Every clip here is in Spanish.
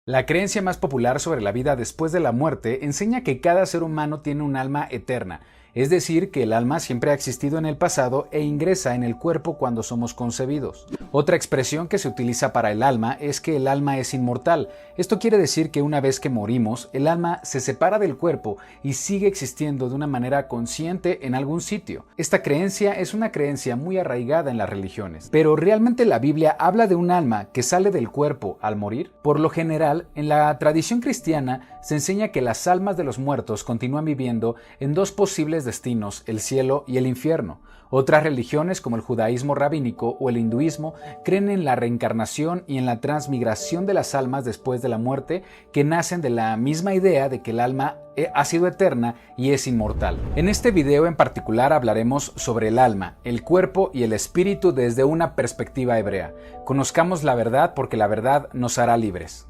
La creencia más popular sobre la vida después de la muerte enseña que cada ser humano tiene un alma eterna, es decir, que el alma siempre ha existido en el pasado e ingresa en el cuerpo cuando somos concebidos. Otra expresión que se utiliza para el alma es que el alma es inmortal. Esto quiere decir que una vez que morimos, el alma se separa del cuerpo y sigue existiendo de una manera consciente en algún sitio. Esta creencia es una creencia muy arraigada en las religiones. Pero ¿realmente la Biblia habla de un alma que sale del cuerpo al morir? Por lo general, en la tradición cristiana se enseña que las almas de los muertos continúan viviendo en dos posibles destinos, el cielo y el infierno. Otras religiones, como el judaísmo rabínico o el hinduismo, creen en la reencarnación y en la transmigración de las almas después de la muerte, que nacen de la misma idea de que el alma ha sido eterna y es inmortal. En este video en particular hablaremos sobre el alma, el cuerpo y el espíritu desde una perspectiva hebrea. Conozcamos la verdad porque la verdad nos hará libres.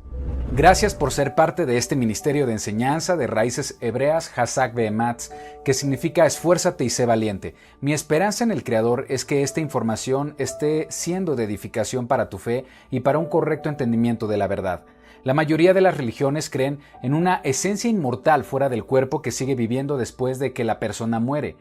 Gracias por ser parte de este ministerio de enseñanza de raíces hebreas Hazak Behematz, que significa esfuérzate y sé valiente. Mi esperanza en el Creador es que esta información esté siendo de edificación para tu fe y para un correcto entendimiento de la verdad. La mayoría de las religiones creen en una esencia inmortal fuera del cuerpo que sigue viviendo después de que la persona muere.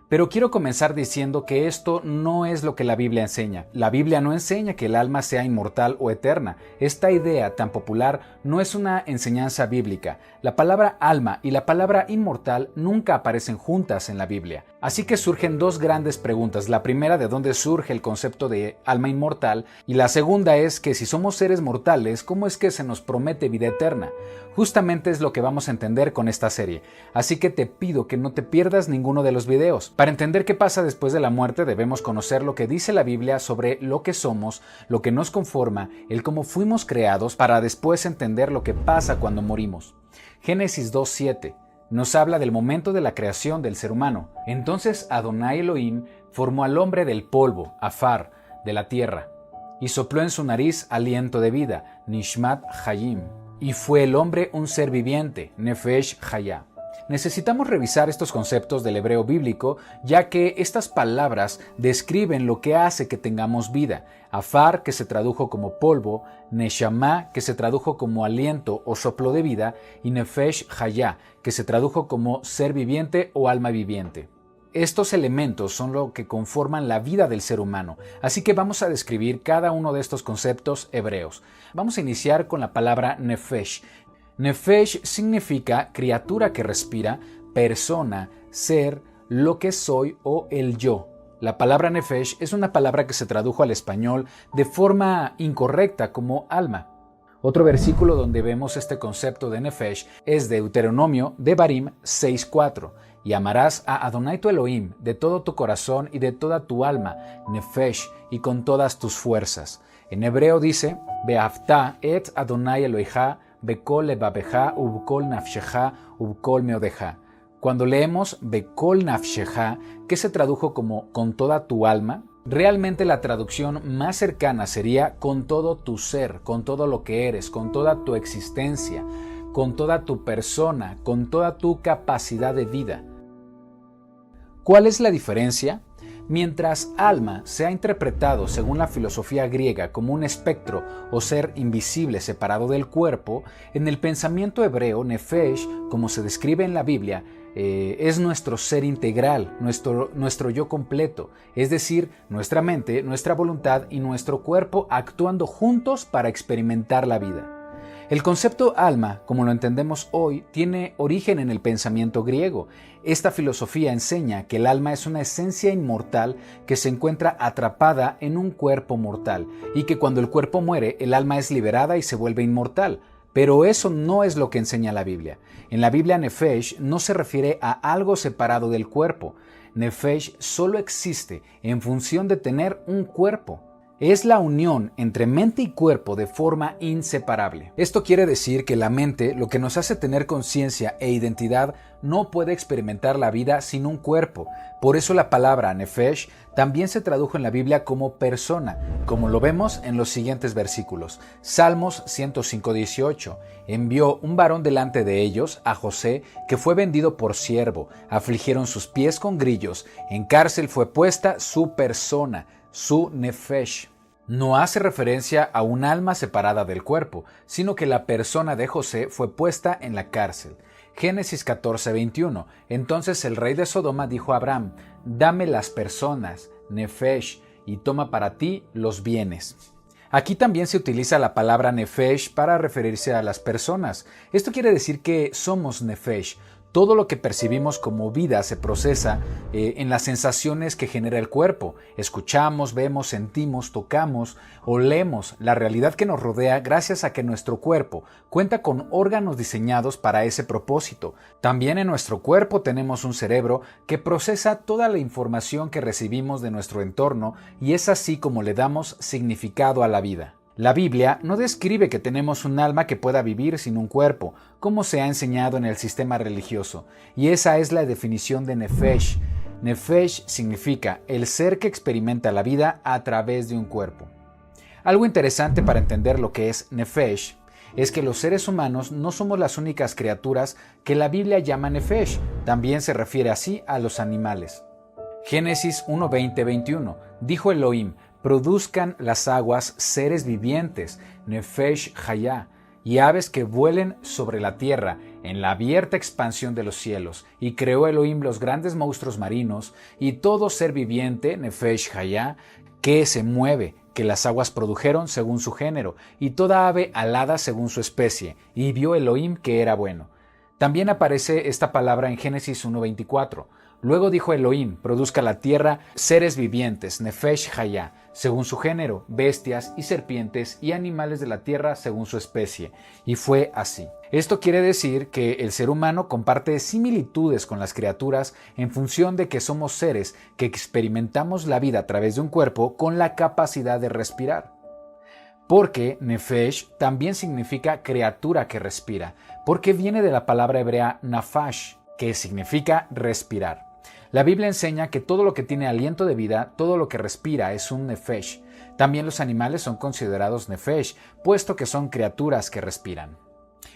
Pero quiero comenzar diciendo que esto no es lo que la Biblia enseña. La Biblia no enseña que el alma sea inmortal o eterna. Esta idea tan popular no es una enseñanza bíblica. La palabra alma y la palabra inmortal nunca aparecen juntas en la Biblia. Así que surgen dos grandes preguntas. La primera, de dónde surge el concepto de alma inmortal, y la segunda es que si somos seres mortales, ¿cómo es que se nos promete vida eterna? Justamente es lo que vamos a entender con esta serie. Así que te pido que no te pierdas ninguno de los videos. Para entender qué pasa después de la muerte debemos conocer lo que dice la Biblia sobre lo que somos, lo que nos conforma, el cómo fuimos creados, para después entender lo que pasa cuando morimos. Génesis 2:7 nos habla del momento de la creación del ser humano. Entonces Adonai Elohim formó al hombre del polvo, afar, de la tierra, y sopló en su nariz aliento de vida, Nishmat Hayim, y fue el hombre un ser viviente, Nefesh Hayah. Necesitamos revisar estos conceptos del hebreo bíblico, ya que estas palabras describen lo que hace que tengamos vida. Afar, que se tradujo como polvo, Neshama, que se tradujo como aliento o soplo de vida, y Nefesh Hayah, que se tradujo como ser viviente o alma viviente. Estos elementos son lo que conforman la vida del ser humano, así que vamos a describir cada uno de estos conceptos hebreos. Vamos a iniciar con la palabra Nefesh. Nefesh significa criatura que respira, persona, ser, lo que soy o el yo. La palabra Nefesh es una palabra que se tradujo al español de forma incorrecta como alma. Otro versículo donde vemos este concepto de Nefesh es Deuteronomio Devarim 6:4. Y amarás a Adonai tu Elohim de todo tu corazón y de toda tu alma, Nefesh, y con todas tus fuerzas. En hebreo dice, Be'aftá et Adonai Elohá, Bekol levabeja, ubkol nafsheja, ubkol meodeja. Cuando leemos Bekol nafsheja, que se tradujo como con toda tu alma, realmente la traducción más cercana sería con todo tu ser, con todo lo que eres, con toda tu existencia, con toda tu persona, con toda tu capacidad de vida. ¿Cuál es la diferencia? Mientras alma se ha interpretado según la filosofía griega como un espectro o ser invisible separado del cuerpo, en el pensamiento hebreo, Nefesh, como se describe en la Biblia, es nuestro ser integral, nuestro yo completo, es decir, nuestra mente, nuestra voluntad y nuestro cuerpo actuando juntos para experimentar la vida. El concepto alma, como lo entendemos hoy, tiene origen en el pensamiento griego. Esta filosofía enseña que el alma es una esencia inmortal que se encuentra atrapada en un cuerpo mortal y que cuando el cuerpo muere, el alma es liberada y se vuelve inmortal. Pero eso no es lo que enseña la Biblia. En la Biblia, Nefesh no se refiere a algo separado del cuerpo. Nefesh solo existe en función de tener un cuerpo. Es la unión entre mente y cuerpo de forma inseparable. Esto quiere decir que la mente, lo que nos hace tener conciencia e identidad, no puede experimentar la vida sin un cuerpo. Por eso la palabra Nefesh también se tradujo en la Biblia como persona, como lo vemos en los siguientes versículos. Salmos 105:18. Envió un varón delante de ellos, a José, que fue vendido por siervo. Afligieron sus pies con grillos. En cárcel fue puesta su persona, su Nefesh. no hace referencia a un alma separada del cuerpo, sino que la persona de José fue puesta en la cárcel. Génesis 14:21. Entonces el rey de Sodoma dijo a Abraham: dame las personas, nefesh, y toma para ti los bienes. Aquí también se utiliza la palabra nefesh para referirse a las personas. Esto quiere decir que somos nefesh. Todo lo que percibimos como vida se procesa en las sensaciones que genera el cuerpo. Escuchamos, vemos, sentimos, tocamos, olemos la realidad que nos rodea gracias a que nuestro cuerpo cuenta con órganos diseñados para ese propósito. También en nuestro cuerpo tenemos un cerebro que procesa toda la información que recibimos de nuestro entorno y es así como le damos significado a la vida. La Biblia no describe que tenemos un alma que pueda vivir sin un cuerpo, como se ha enseñado en el sistema religioso, y esa es la definición de nefesh. Nefesh significa el ser que experimenta la vida a través de un cuerpo. Algo interesante para entender lo que es nefesh es que los seres humanos no somos las únicas criaturas que la Biblia llama nefesh, también se refiere así a los animales. Génesis 1:20-21. Dijo Elohim: produzcan las aguas seres vivientes, nefesh hayá, y aves que vuelen sobre la tierra, en la abierta expansión de los cielos. Y creó Elohim los grandes monstruos marinos, y todo ser viviente, nefesh hayá, que se mueve, que las aguas produjeron según su género, y toda ave alada según su especie. Y vio Elohim que era bueno. También aparece esta palabra en Génesis 1:24. Luego dijo Elohim: produzca la tierra seres vivientes, nefesh hayá, según su género, bestias y serpientes y animales de la tierra según su especie. Y fue así. Esto quiere decir que el ser humano comparte similitudes con las criaturas en función de que somos seres que experimentamos la vida a través de un cuerpo con la capacidad de respirar. Porque nefesh también significa criatura que respira, porque viene de la palabra hebrea nafash, que significa respirar. La Biblia enseña que todo lo que tiene aliento de vida, todo lo que respira es un nefesh. También los animales son considerados nefesh, puesto que son criaturas que respiran.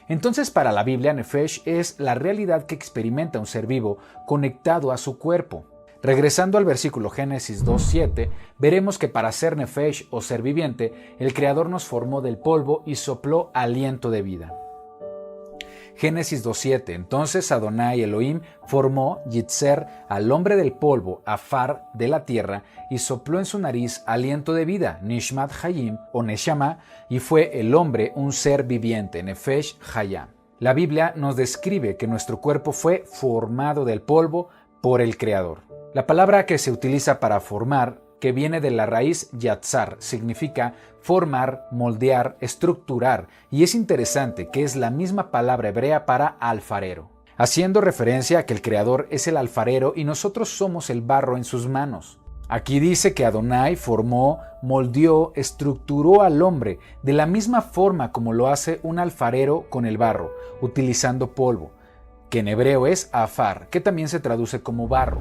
Entonces, para la Biblia, nefesh es la realidad que experimenta un ser vivo conectado a su cuerpo. Regresando al versículo Génesis 2:7, veremos que para ser nefesh o ser viviente, el Creador nos formó del polvo y sopló aliento de vida. Génesis 2:7. Entonces Adonai Elohim formó Yitzer al hombre del polvo, Afar de la tierra, y sopló en su nariz aliento de vida, Nishmat Hayim o Neshama, y fue el hombre un ser viviente, Nefesh Hayá. La Biblia nos describe que nuestro cuerpo fue formado del polvo por el Creador. La palabra que se utiliza para formar, que viene de la raíz yatzar, significa formar, moldear, estructurar, y es interesante que es la misma palabra hebrea para alfarero, haciendo referencia a que el Creador es el alfarero y nosotros somos el barro en sus manos. Aquí dice que Adonai formó, moldeó, estructuró al hombre de la misma forma como lo hace un alfarero con el barro, utilizando polvo, que en hebreo es afar, que también se traduce como barro.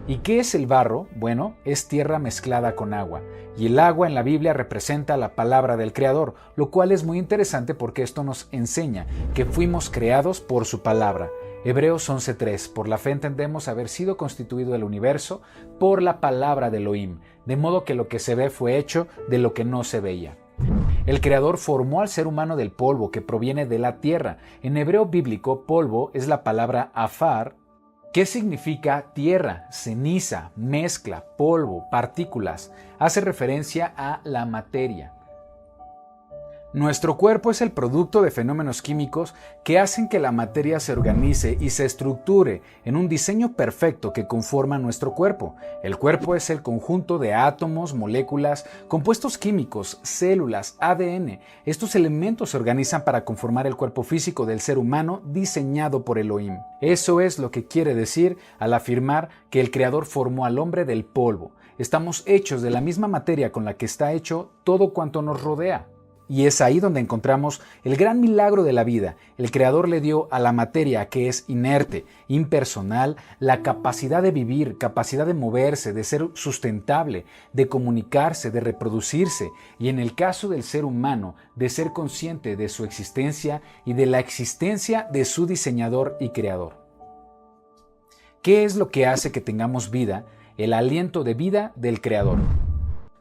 ¿Y qué es el barro? Bueno, es tierra mezclada con agua, y el agua en la Biblia representa la palabra del Creador, lo cual es muy interesante porque esto nos enseña que fuimos creados por su palabra. Hebreos 11:3. Por la fe entendemos haber sido constituido el universo por la palabra de Elohim, de modo que lo que se ve fue hecho de lo que no se veía. El Creador formó al ser humano del polvo que proviene de la tierra. En hebreo bíblico, polvo es la palabra afar, que significa tierra, ceniza, mezcla, polvo, partículas. Hace referencia a la materia. Nuestro cuerpo es el producto de fenómenos químicos que hacen que la materia se organice y se estructure en un diseño perfecto que conforma nuestro cuerpo. El cuerpo es el conjunto de átomos, moléculas, compuestos químicos, células, ADN. Estos elementos se organizan para conformar el cuerpo físico del ser humano diseñado por Elohim. Eso es lo que quiere decir al afirmar que el Creador formó al hombre del polvo. Estamos hechos de la misma materia con la que está hecho todo cuanto nos rodea. Y es ahí donde encontramos el gran milagro de la vida. El Creador le dio a la materia, que es inerte, impersonal, la capacidad de vivir, capacidad de moverse, de ser sustentable, de comunicarse, de reproducirse, y en el caso del ser humano, de ser consciente de su existencia y de la existencia de su diseñador y creador. ¿Qué es lo que hace que tengamos vida? El aliento de vida del Creador.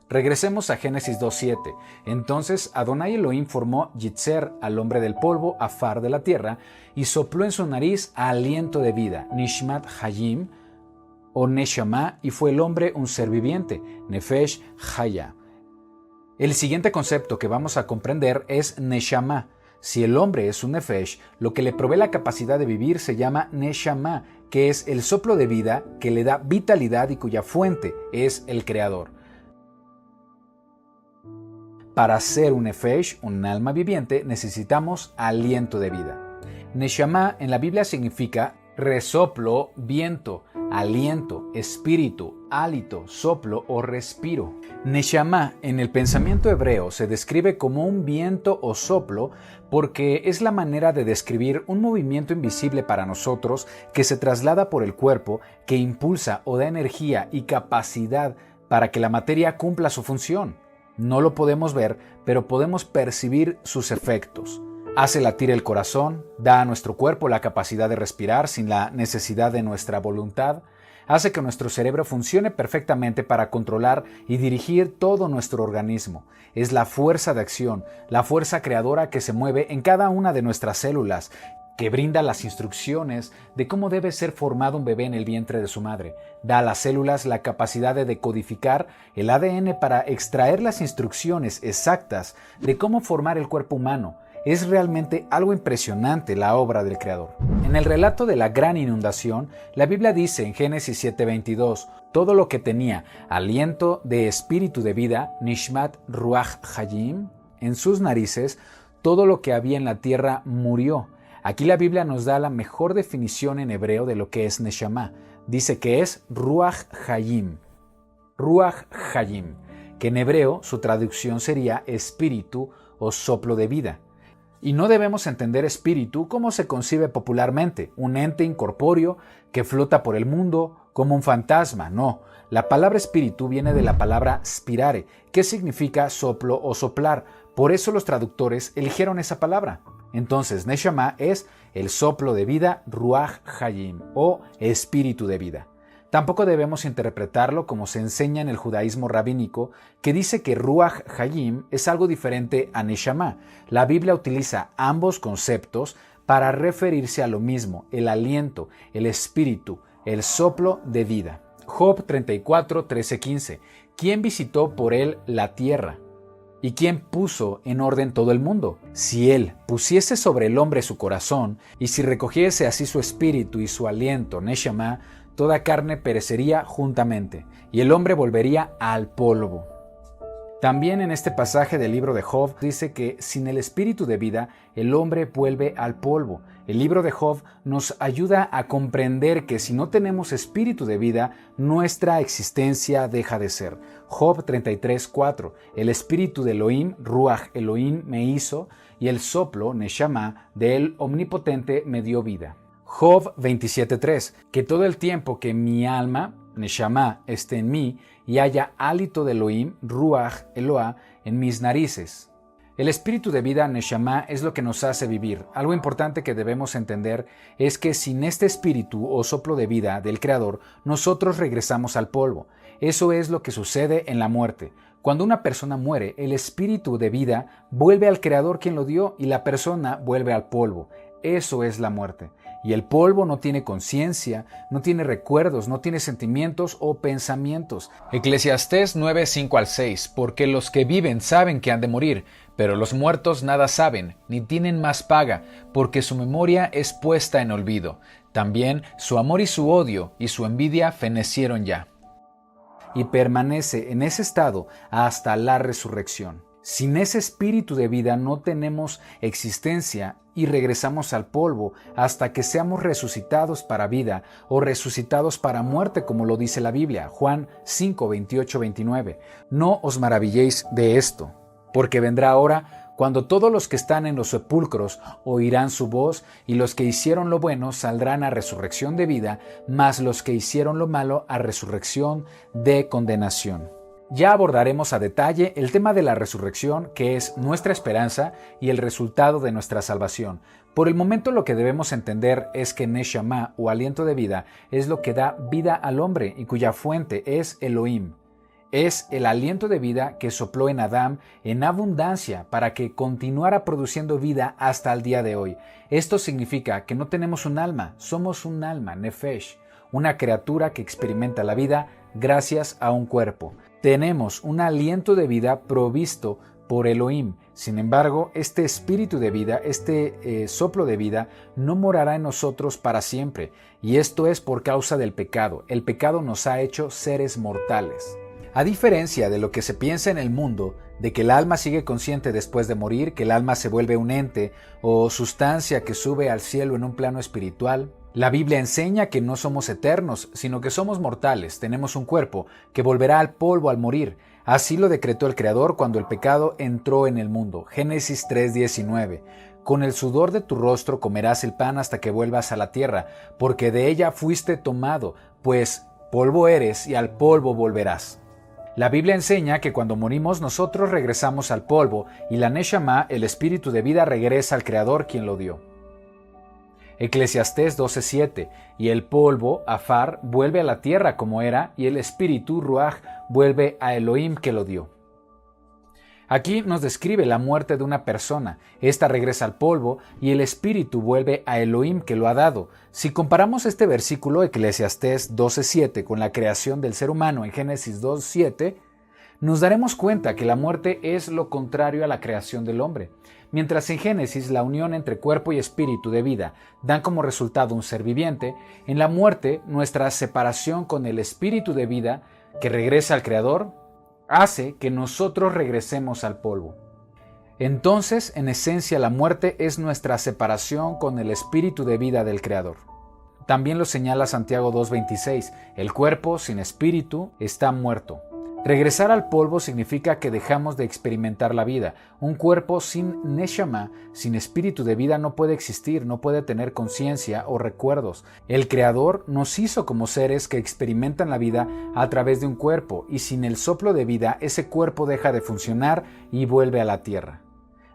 Regresemos a Génesis 2:7. Entonces Adonai Elohim formó Yitzer, al hombre del polvo, afar de la tierra, y sopló en su nariz aliento de vida, Nishmat Hayim, o Neshama, y fue el hombre un ser viviente, Nefesh Haya. El siguiente concepto que vamos a comprender es Neshama. Si el hombre es un Nefesh, lo que le provee la capacidad de vivir se llama Neshama, que es el soplo de vida que le da vitalidad y cuya fuente es el Creador. Para ser un Nefesh, un alma viviente, necesitamos aliento de vida. Neshama en la Biblia significa resoplo, viento, aliento, espíritu, hálito, soplo o respiro. Neshama en el pensamiento hebreo se describe como un viento o soplo porque es la manera de describir un movimiento invisible para nosotros que se traslada por el cuerpo, que impulsa o da energía y capacidad para que la materia cumpla su función. No lo podemos ver, pero podemos percibir sus efectos. Hace latir el corazón, da a nuestro cuerpo la capacidad de respirar sin la necesidad de nuestra voluntad, hace que nuestro cerebro funcione perfectamente para controlar y dirigir todo nuestro organismo. Es la fuerza de acción, la fuerza creadora que se mueve en cada una de nuestras células, que brinda las instrucciones de cómo debe ser formado un bebé en el vientre de su madre. Da a las células la capacidad de decodificar el ADN para extraer las instrucciones exactas de cómo formar el cuerpo humano. Es realmente algo impresionante la obra del Creador. En el relato de la gran inundación, la Biblia dice en Génesis 7:22, todo lo que tenía aliento de espíritu de vida, Nishmat Ruach Hayim, en sus narices, todo lo que había en la tierra murió. Aquí la Biblia nos da la mejor definición en hebreo de lo que es Neshama. Dice que es Ruach Hayim. Ruach Hayim, que en hebreo su traducción sería espíritu o soplo de vida. Y no debemos entender espíritu como se concibe popularmente, un ente incorpóreo que flota por el mundo como un fantasma. No, la palabra espíritu viene de la palabra spirare, que significa soplo o soplar. Por eso los traductores eligieron esa palabra. Entonces, Neshama es el soplo de vida, Ruach Hayim, o espíritu de vida. Tampoco debemos interpretarlo como se enseña en el judaísmo rabínico, que dice que Ruach Hayim es algo diferente a Neshama. La Biblia utiliza ambos conceptos para referirse a lo mismo, el aliento, el espíritu, el soplo de vida. Job 34, 13, 15. ¿Quién visitó por él la tierra? ¿Y quién puso en orden todo el mundo? Si él pusiese sobre el hombre su corazón, y si recogiese así su espíritu y su aliento, Neshama, toda carne perecería juntamente, y el hombre volvería al polvo. También en este pasaje del libro de Job dice que sin el espíritu de vida, el hombre vuelve al polvo. El libro de Job nos ayuda a comprender que si no tenemos espíritu de vida, nuestra existencia deja de ser. Job 33:4. El espíritu de Elohim, Ruach Elohim, me hizo, y el soplo, Neshama, del Omnipotente me dio vida. Job 27:3. Que todo el tiempo que mi alma, Neshama, esté en mí, y haya hálito de Elohim, Ruach Eloah, en mis narices. El espíritu de vida, Neshama, es lo que nos hace vivir. Algo importante que debemos entender es que sin este espíritu o soplo de vida del Creador, nosotros regresamos al polvo. Eso es lo que sucede en la muerte. Cuando una persona muere, el espíritu de vida vuelve al Creador quien lo dio y la persona vuelve al polvo. Eso es la muerte. Y el polvo no tiene conciencia, no tiene recuerdos, no tiene sentimientos o pensamientos. Eclesiastés 9:5-6. Porque los que viven saben que han de morir, pero los muertos nada saben, ni tienen más paga, porque su memoria es puesta en olvido. También su amor y su odio y su envidia fenecieron ya. Y permanece en ese estado hasta la resurrección. Sin ese espíritu de vida no tenemos existencia y regresamos al polvo hasta que seamos resucitados para vida o resucitados para muerte, como lo dice la Biblia, Juan 5:28-29. No os maravilléis de esto, porque vendrá hora cuando todos los que están en los sepulcros oirán su voz, y los que hicieron lo bueno saldrán a resurrección de vida, mas los que hicieron lo malo a resurrección de condenación. Ya abordaremos a detalle el tema de la resurrección, que es nuestra esperanza y el resultado de nuestra salvación. Por el momento lo que debemos entender es que Neshama, o aliento de vida, es lo que da vida al hombre y cuya fuente es Elohim. Es el aliento de vida que sopló en Adán en abundancia para que continuara produciendo vida hasta el día de hoy. Esto significa que no tenemos un alma, somos un alma, nefesh, una criatura que experimenta la vida gracias a un cuerpo. Tenemos un aliento de vida provisto por Elohim. Sin embargo, este espíritu de vida, soplo de vida, no morará en nosotros para siempre. Y esto es por causa del pecado. El pecado nos ha hecho seres mortales. A diferencia de lo que se piensa en el mundo, de que el alma sigue consciente después de morir, que el alma se vuelve un ente o sustancia que sube al cielo en un plano espiritual, la Biblia enseña que no somos eternos, sino que somos mortales, tenemos un cuerpo que volverá al polvo al morir. Así lo decretó el Creador cuando el pecado entró en el mundo. Génesis 3:19. Con el sudor de tu rostro comerás el pan hasta que vuelvas a la tierra, porque de ella fuiste tomado, pues polvo eres y al polvo volverás. La Biblia enseña que cuando morimos nosotros regresamos al polvo y la Neshama, el espíritu de vida, regresa al Creador quien lo dio. Eclesiastés 12:7. Y el polvo, Afar, vuelve a la tierra como era, y el espíritu, Ruach, vuelve a Elohim que lo dio. Aquí nos describe la muerte de una persona. Esta regresa al polvo y el espíritu vuelve a Elohim que lo ha dado. Si comparamos este versículo, Eclesiastés 12:7, con la creación del ser humano en Génesis 2:7, nos daremos cuenta que la muerte es lo contrario a la creación del hombre. Mientras en Génesis la unión entre cuerpo y espíritu de vida dan como resultado un ser viviente, en la muerte nuestra separación con el espíritu de vida que regresa al Creador hace que nosotros regresemos al polvo. Entonces, en esencia, la muerte es nuestra separación con el espíritu de vida del Creador. También lo señala Santiago 2:26, el cuerpo sin espíritu está muerto. Regresar al polvo significa que dejamos de experimentar la vida. Un cuerpo sin neshama, sin espíritu de vida, no puede existir, no puede tener conciencia o recuerdos. El Creador nos hizo como seres que experimentan la vida a través de un cuerpo, y sin el soplo de vida, ese cuerpo deja de funcionar y vuelve a la tierra.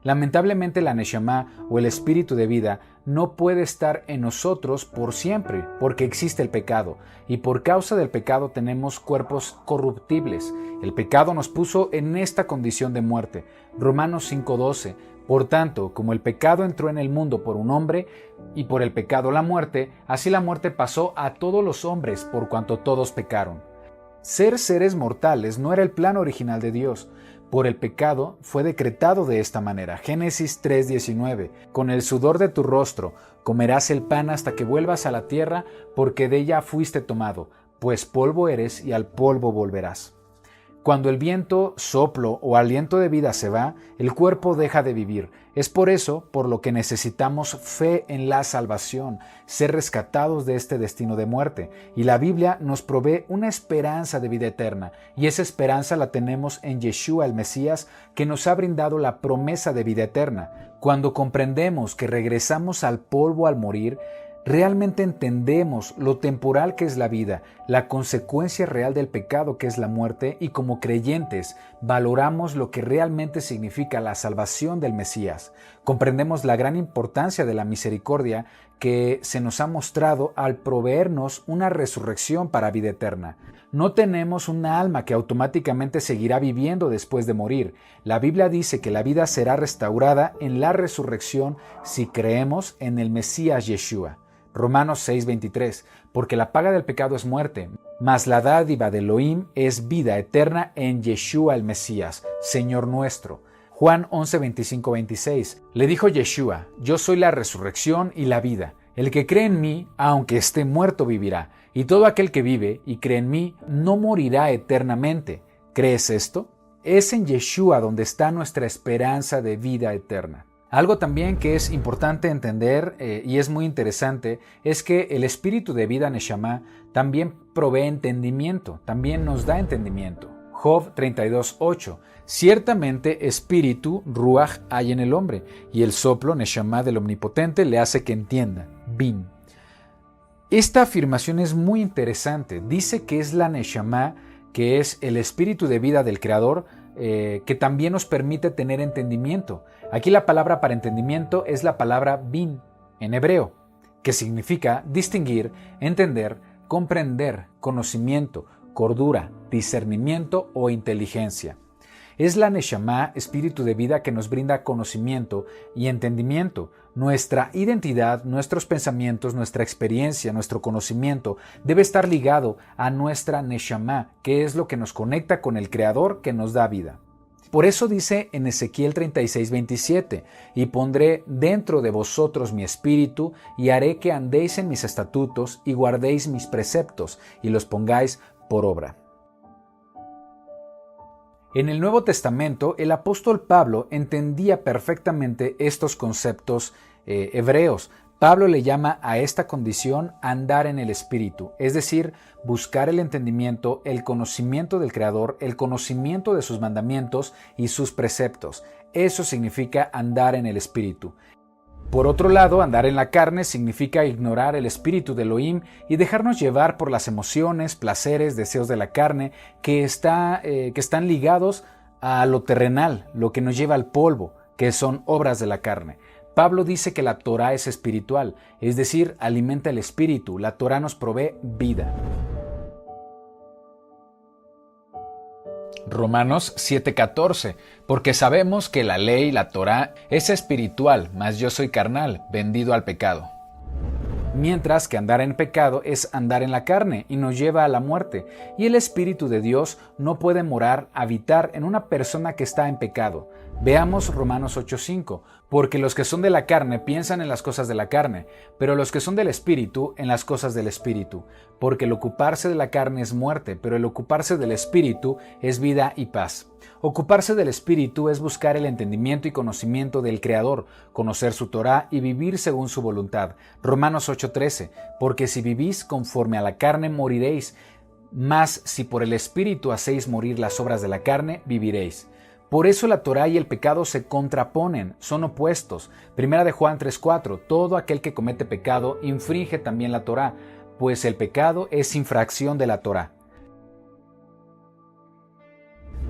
Lamentablemente la neshama o el espíritu de vida no puede estar en nosotros por siempre porque existe el pecado y por causa del pecado tenemos cuerpos corruptibles. El pecado nos puso en esta condición de muerte. Romanos 5:12. Por tanto, como el pecado entró en el mundo por un hombre y por el pecado la muerte, así la muerte pasó a todos los hombres por cuanto todos pecaron. Ser seres mortales no era el plan original de Dios. Por el pecado fue decretado de esta manera. Génesis 3:19. Con el sudor de tu rostro comerás el pan hasta que vuelvas a la tierra, porque de ella fuiste tomado, pues polvo eres y al polvo volverás. Cuando el viento, soplo o aliento de vida se va, el cuerpo deja de vivir. Es por eso por lo que necesitamos fe en la salvación, ser rescatados de este destino de muerte. Y la Biblia nos provee una esperanza de vida eterna, y esa esperanza la tenemos en Yeshua el Mesías, que nos ha brindado la promesa de vida eterna. Cuando comprendemos que regresamos al polvo al morir, realmente entendemos lo temporal que es la vida, la consecuencia real del pecado que es la muerte, y como creyentes valoramos lo que realmente significa la salvación del Mesías. Comprendemos la gran importancia de la misericordia que se nos ha mostrado al proveernos una resurrección para vida eterna. No tenemos una alma que automáticamente seguirá viviendo después de morir. La Biblia dice que la vida será restaurada en la resurrección si creemos en el Mesías Yeshua. Romanos 6:23, porque la paga del pecado es muerte, mas la dádiva de Elohim es vida eterna en Yeshua el Mesías, Señor nuestro. Juan 11:25-26, le dijo Yeshua, yo soy la resurrección y la vida. El que cree en mí, aunque esté muerto, vivirá, y todo aquel que vive y cree en mí no morirá eternamente. ¿Crees esto? Es en Yeshua donde está nuestra esperanza de vida eterna. Algo también que es importante entender y es muy interesante es que el espíritu de vida Neshama también provee entendimiento, también nos da entendimiento. Job 32:8. Ciertamente espíritu, Ruach, hay en el hombre, y el soplo Neshama del Omnipotente le hace que entienda. Bin. Esta afirmación es muy interesante. Dice que es la Neshama, que es el espíritu de vida del Creador, que también nos permite tener entendimiento. Aquí la palabra para entendimiento es la palabra bin en hebreo, que significa distinguir, entender, comprender, conocimiento, cordura, discernimiento o inteligencia. Es la Neshama, espíritu de vida, que nos brinda conocimiento y entendimiento. Nuestra identidad, nuestros pensamientos, nuestra experiencia, nuestro conocimiento debe estar ligado a nuestra Neshama, que es lo que nos conecta con el Creador que nos da vida. Por eso dice en Ezequiel 36:27, y pondré dentro de vosotros mi espíritu, y haré que andéis en mis estatutos, y guardéis mis preceptos, y los pongáis por obra. En el Nuevo Testamento, el apóstol Pablo entendía perfectamente estos conceptos hebreos. Pablo le llama a esta condición andar en el Espíritu, es decir, buscar el entendimiento, el conocimiento del Creador, el conocimiento de sus mandamientos y sus preceptos. Eso significa andar en el Espíritu. Por otro lado, andar en la carne significa ignorar el espíritu de Elohim y dejarnos llevar por las emociones, placeres, deseos de la carne que están ligados a lo terrenal, lo que nos lleva al polvo, que son obras de la carne. Pablo dice que la Torá es espiritual, es decir, alimenta el espíritu. La Torá nos provee vida. Romanos 7:14, porque sabemos que la ley, la Torá, es espiritual, mas yo soy carnal, vendido al pecado. Mientras que andar en pecado es andar en la carne y nos lleva a la muerte, y el Espíritu de Dios no puede habitar en una persona que está en pecado. Veamos Romanos 8:5, porque los que son de la carne piensan en las cosas de la carne, pero los que son del Espíritu en las cosas del Espíritu, porque el ocuparse de la carne es muerte, pero el ocuparse del Espíritu es vida y paz. Ocuparse del Espíritu es buscar el entendimiento y conocimiento del Creador, conocer su Torá y vivir según su voluntad. Romanos 8:13, porque si vivís conforme a la carne moriréis, mas si por el Espíritu hacéis morir las obras de la carne, viviréis. Por eso la Torá y el pecado se contraponen, son opuestos. Primera de Juan 3:4, todo aquel que comete pecado infringe también la Torá, pues el pecado es infracción de la Torá.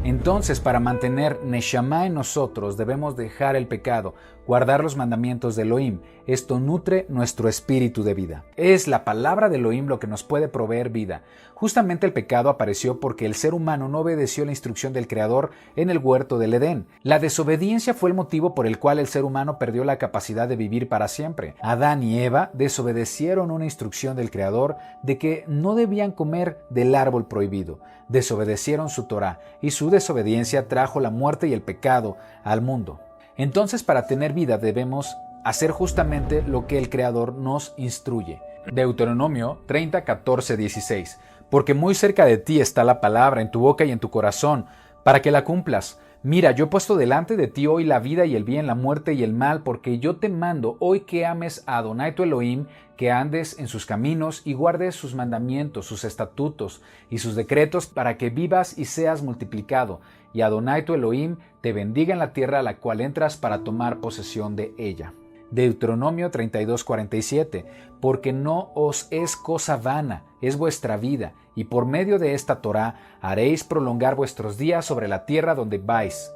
Entonces, para mantener Neshama en nosotros, debemos dejar el pecado, guardar los mandamientos de Elohim. Esto nutre nuestro espíritu de vida. Es la palabra de Elohim lo que nos puede proveer vida. Justamente el pecado apareció porque el ser humano no obedeció la instrucción del Creador en el huerto del Edén. La desobediencia fue el motivo por el cual el ser humano perdió la capacidad de vivir para siempre. Adán y Eva desobedecieron una instrucción del Creador de que no debían comer del árbol prohibido. Desobedecieron su Torá y su desobediencia trajo la muerte y el pecado al mundo. Entonces, para tener vida debemos hacer justamente lo que el Creador nos instruye. Deuteronomio 30:14-16. Porque muy cerca de ti está la palabra, en tu boca y en tu corazón, para que la cumplas. Mira, yo he puesto delante de ti hoy la vida y el bien, la muerte y el mal, porque yo te mando hoy que ames a Adonai tu Elohim, que andes en sus caminos y guardes sus mandamientos, sus estatutos y sus decretos, para que vivas y seas multiplicado, y Adonai tu Elohim te bendiga en la tierra a la cual entras para tomar posesión de ella. Deuteronomio 32:47, porque no os es cosa vana, es vuestra vida, y por medio de esta Torá haréis prolongar vuestros días sobre la tierra donde vais,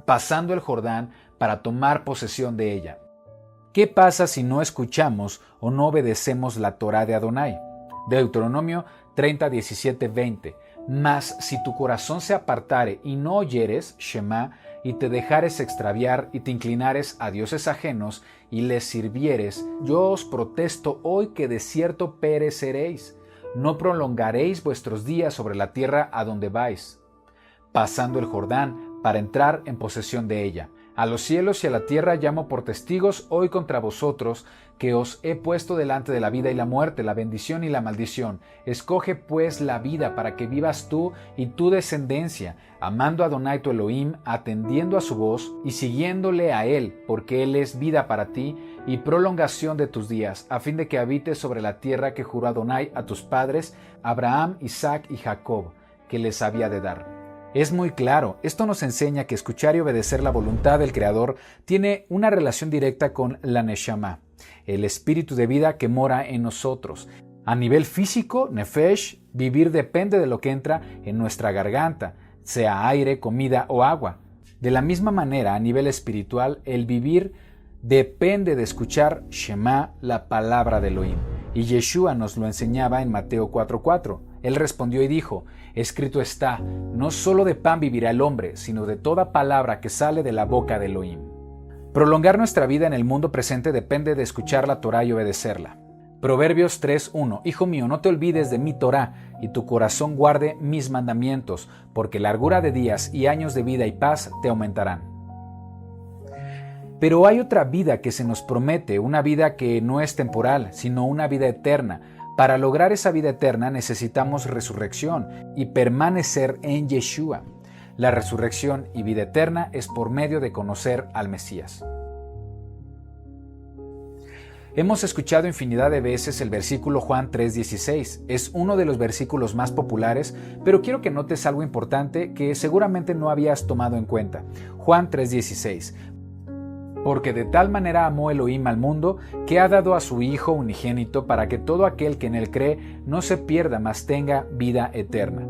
pasando el Jordán para tomar posesión de ella. ¿Qué pasa si no escuchamos o no obedecemos la Torá de Adonai? Deuteronomio 30:17-20, mas si tu corazón se apartare y no oyeres, Shema, y te dejares extraviar y te inclinares a dioses ajenos y les sirvieres, yo os protesto hoy que de cierto pereceréis. No prolongaréis vuestros días sobre la tierra a donde vais, pasando el Jordán para entrar en posesión de ella. A los cielos y a la tierra llamo por testigos hoy contra vosotros, que os he puesto delante de la vida y la muerte, la bendición y la maldición. Escoge pues la vida para que vivas tú y tu descendencia, amando a Adonai tu Elohim, atendiendo a su voz y siguiéndole a él, porque él es vida para ti y prolongación de tus días, a fin de que habites sobre la tierra que juró Adonai a tus padres, Abraham, Isaac y Jacob, que les había de dar. Es muy claro, esto nos enseña que escuchar y obedecer la voluntad del Creador tiene una relación directa con la Neshama, el espíritu de vida que mora en nosotros. A nivel físico, Nefesh, vivir depende de lo que entra en nuestra garganta, sea aire, comida o agua. De la misma manera, a nivel espiritual, el vivir depende de escuchar Shema, la palabra de Elohim. Y Yeshua nos lo enseñaba en Mateo 4:4. Él respondió y dijo: escrito está, no solo de pan vivirá el hombre, sino de toda palabra que sale de la boca de Elohim. Prolongar nuestra vida en el mundo presente depende de escuchar la Torá y obedecerla. Proverbios 3:1. Hijo mío, no te olvides de mi Torá, y tu corazón guarde mis mandamientos, porque largura de días y años de vida y paz te aumentarán. Pero hay otra vida que se nos promete, una vida que no es temporal, sino una vida eterna. Para lograr esa vida eterna necesitamos resurrección y permanecer en Yeshua. La resurrección y vida eterna es por medio de conocer al Mesías. Hemos escuchado infinidad de veces el versículo Juan 3:16. Es uno de los versículos más populares, pero quiero que notes algo importante que seguramente no habías tomado en cuenta. Juan 3:16. Porque de tal manera amó Elohim al mundo, que ha dado a su Hijo unigénito para que todo aquel que en él cree no se pierda, mas tenga vida eterna.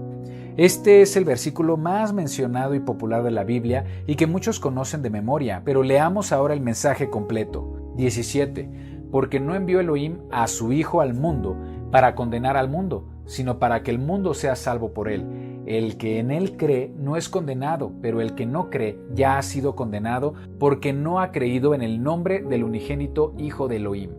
Este es el versículo más mencionado y popular de la Biblia y que muchos conocen de memoria, pero leamos ahora el mensaje completo. 17. Porque no envió Elohim a su Hijo al mundo para condenar al mundo, sino para que el mundo sea salvo por él. El que en él cree no es condenado, pero el que no cree ya ha sido condenado porque no ha creído en el nombre del unigénito Hijo de Elohim.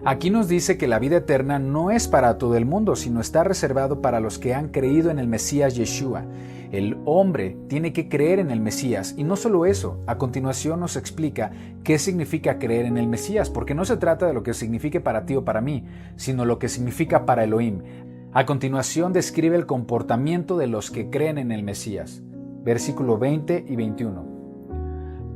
Aquí nos dice que la vida eterna no es para todo el mundo, sino está reservado para los que han creído en el Mesías Yeshua. El hombre tiene que creer en el Mesías, y no solo eso, a continuación nos explica qué significa creer en el Mesías, porque no se trata de lo que signifique para ti o para mí, sino lo que significa para Elohim. A continuación describe el comportamiento de los que creen en el Mesías. Versículo 20 y 21.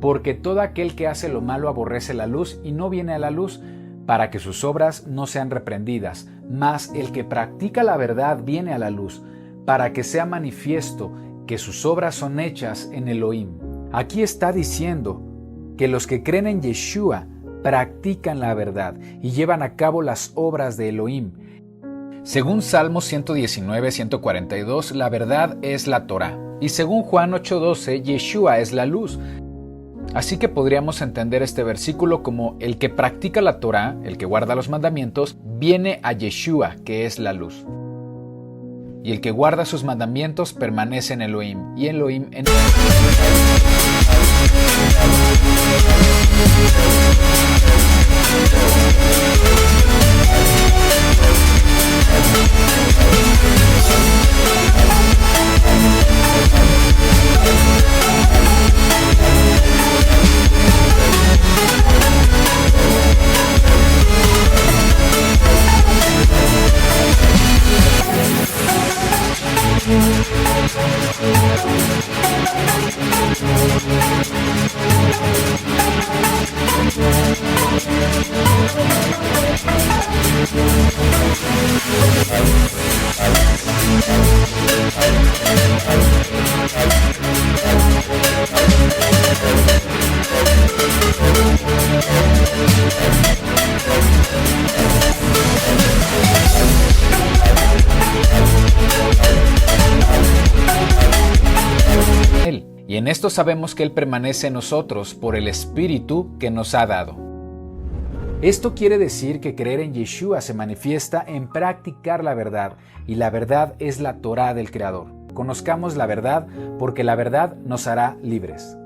Porque todo aquel que hace lo malo aborrece la luz y no viene a la luz, para que sus obras no sean reprendidas, mas el que practica la verdad viene a la luz, para que sea manifiesto que sus obras son hechas en Elohim. Aquí está diciendo que los que creen en Yeshua practican la verdad y llevan a cabo las obras de Elohim. Según Salmos 119-142, la verdad es la Torá, y según Juan 8:12, Yeshua es la luz. Así que podríamos entender este versículo como el que practica la Torá, el que guarda los mandamientos, viene a Yeshua, que es la luz. Y el que guarda sus mandamientos permanece en Elohim, y Elohim en Y en esto sabemos que Él permanece en nosotros por el Espíritu que nos ha dado. Esto quiere decir que creer en Yeshua se manifiesta en practicar la verdad, y la verdad es la Torá del Creador. Conozcamos la verdad porque la verdad nos hará libres.